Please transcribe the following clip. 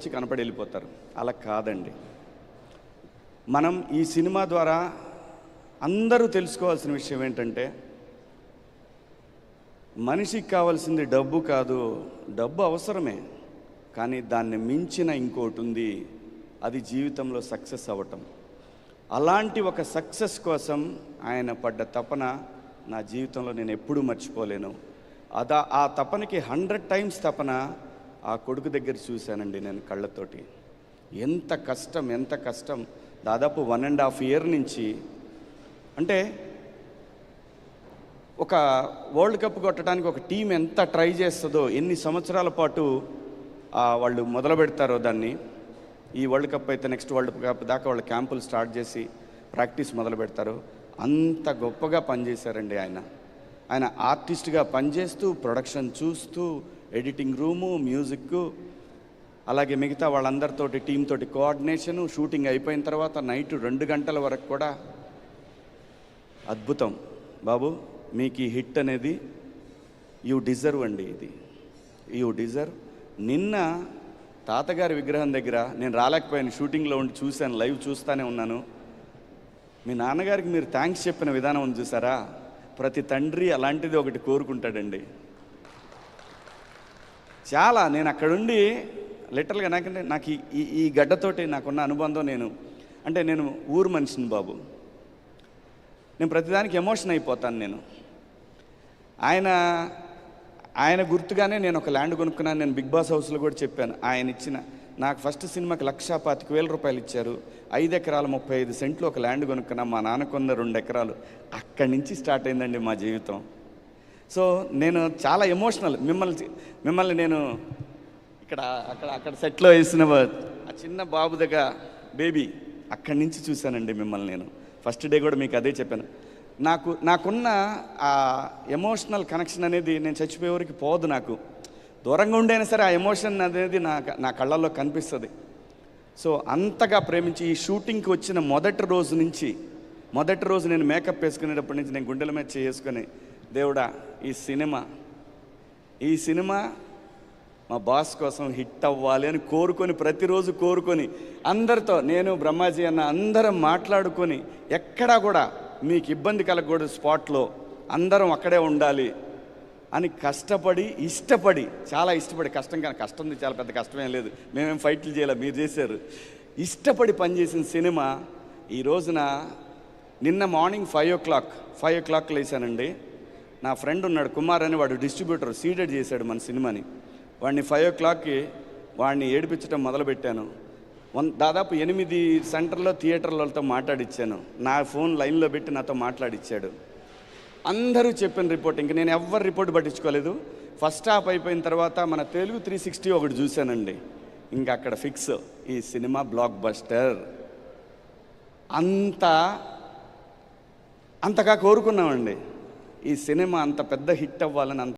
వచ్చి కనపడి వెళ్ళిపోతారు. అలా కాదండి. మనం ఈ సినిమా ద్వారా అందరూ తెలుసుకోవాల్సిన విషయం ఏంటంటే, మనిషికి కావాల్సింది డబ్బు కాదు. డబ్బు అవసరమే, కానీ దాన్ని మించిన ఇంకోటి ఉంది, అది జీవితంలో సక్సెస్ అవ్వటం. అలాంటి ఒక సక్సెస్ కోసం ఆయన పడ్డ తపన నా జీవితంలో నేను ఎప్పుడూ మర్చిపోలేను. ఆ తపనకి 100 times తపన ఆ కొడుకు దగ్గర చూశానండి నేను కళ్ళతోటి. ఎంత కష్టం. దాదాపు 1.5 year నుంచి, అంటే ఒక వరల్డ్ కప్ కొట్టడానికి ఒక టీం ఎంత ట్రై చేస్తుందో, ఎన్ని సంవత్సరాల పాటు వాళ్ళు మొదలు పెడతారో దాన్ని. ఈ వరల్డ్ కప్ అయితే నెక్స్ట్ వరల్డ్ కప్ దాకా వాళ్ళు క్యాంపులు స్టార్ట్ చేసి ప్రాక్టీస్ మొదలు పెడతారు. అంత గొప్పగా పనిచేశారండి ఆయన ఆర్టిస్ట్గా పనిచేస్తూ, ప్రొడక్షన్ చూస్తూ, ఎడిటింగ్ రూము, మ్యూజిక్, అలాగే మిగతా వాళ్ళందరితోటి టీం తోటి కోఆర్డినేషను, షూటింగ్ అయిపోయిన తర్వాత నైట్ 2 గంటల వరకు కూడా. అద్భుతం బాబు, మీకు ఈ హిట్ అనేది యూ డిజర్వ్ అండి. ఇది యూ డిజర్వ్. నిన్న తాతగారి విగ్రహం దగ్గర నేను రాలేకపోయాను, షూటింగ్లో ఉండి చూశాను, లైవ్ చూస్తూనే ఉన్నాను. మీ నాన్నగారికి మీరు థ్యాంక్స్ చెప్పిన విధానం ఉంది చూసారా, ప్రతి తండ్రి అలాంటిది ఒకటి కోరుకుంటాడండి. చాలా నేను అక్కడుండి లిటరల్గా నాకు ఈ గడ్డతోటి నాకున్న అనుబంధం, నేను ఊరు మనిషిని బాబు. నేను ప్రతిదానికి ఎమోషన్ అయిపోతాను. నేను ఆయన గుర్తుగానే నేను ఒక ల్యాండ్ కొనుక్కున్నాను. నేను బిగ్ బాస్ హౌస్లో కూడా చెప్పాను. ఆయన ఇచ్చిన నాకు ఫస్ట్ సినిమాకి 1,25,000 రూపాయలు ఇచ్చారు. 5 ఎకరాలు 35 సెంట్లు ఒక ల్యాండ్ కొనుక్కున్నా. మా నాన్నకున్న 2 ఎకరాలు. అక్కడి నుంచి స్టార్ట్ అయిందండి మా జీవితం. సో నేను చాలా ఎమోషనల్. మిమ్మల్ని నేను అక్కడ సెట్లో వేసిన ఆ చిన్న బాబు దగ్గర బేబీ, అక్కడి నుంచి చూశానండి మిమ్మల్ని. నేను ఫస్ట్ డే కూడా మీకు అదే చెప్పాను. నాకున్న ఆ ఎమోషనల్ కనెక్షన్ అనేది నేను చచ్చిపోయేవరకు పోదు. నాకు దూరంగా ఉండైనా సరే ఆ ఎమోషన్ అనేది నా కళ్ళల్లో కనిపిస్తుంది. సో అంతగా ప్రేమించి ఈ షూటింగ్కి వచ్చిన మొదటి రోజు నేను మేకప్ వేసుకునేటప్పటి నుంచి నేను గుండెల మీద చేసుకొని, దేవుడా ఈ సినిమా మా బాస్ కోసం హిట్ అవ్వాలి అని ప్రతిరోజు కోరుకొని అందరితో, నేను బ్రహ్మాజీ అన్న అందరం మాట్లాడుకొని, ఎక్కడా కూడా మీకు ఇబ్బంది కలగకూడదు, స్పాట్లో అందరం అక్కడే ఉండాలి అని చాలా ఇష్టపడి కష్టం చాలా పెద్ద కష్టమేం లేదు, మేమేం ఫైట్లు చేయాలి, మీరు చేశారు. ఇష్టపడి పనిచేసిన సినిమా ఈ రోజున నిన్న మార్నింగ్ 5 o'clock లేసానండి. నా ఫ్రెండ్ ఉన్నాడు కుమార్ అని, వాడు డిస్ట్రిబ్యూటర్, సీడెడ్ చేశాడు మన సినిమాని. వాడిని 5 o'clockకి వాడిని ఏడిపించడం మొదలుపెట్టాను. దాదాపు 8 సెంటర్లో థియేటర్లతో మాట్లాడిచ్చాను. నా ఫోన్ లైన్లో పెట్టి నాతో మాట్లాడిచ్చాడు. అందరూ చెప్పిన రిపోర్ట్, ఇంక నేను ఎవ్వరు రిపోర్ట్ పట్టించుకోలేదు. ఫస్ట్ హాఫ్ అయిపోయిన తర్వాత మన తెలుగు 360 ఒకటి చూశానండి. ఇంకా అక్కడ ఫిక్స్, ఈ సినిమా బ్లాక్ బస్టర్. అంతగా కోరుకున్నామండి ఈ సినిమా అంత పెద్ద హిట్ అవ్వాలని.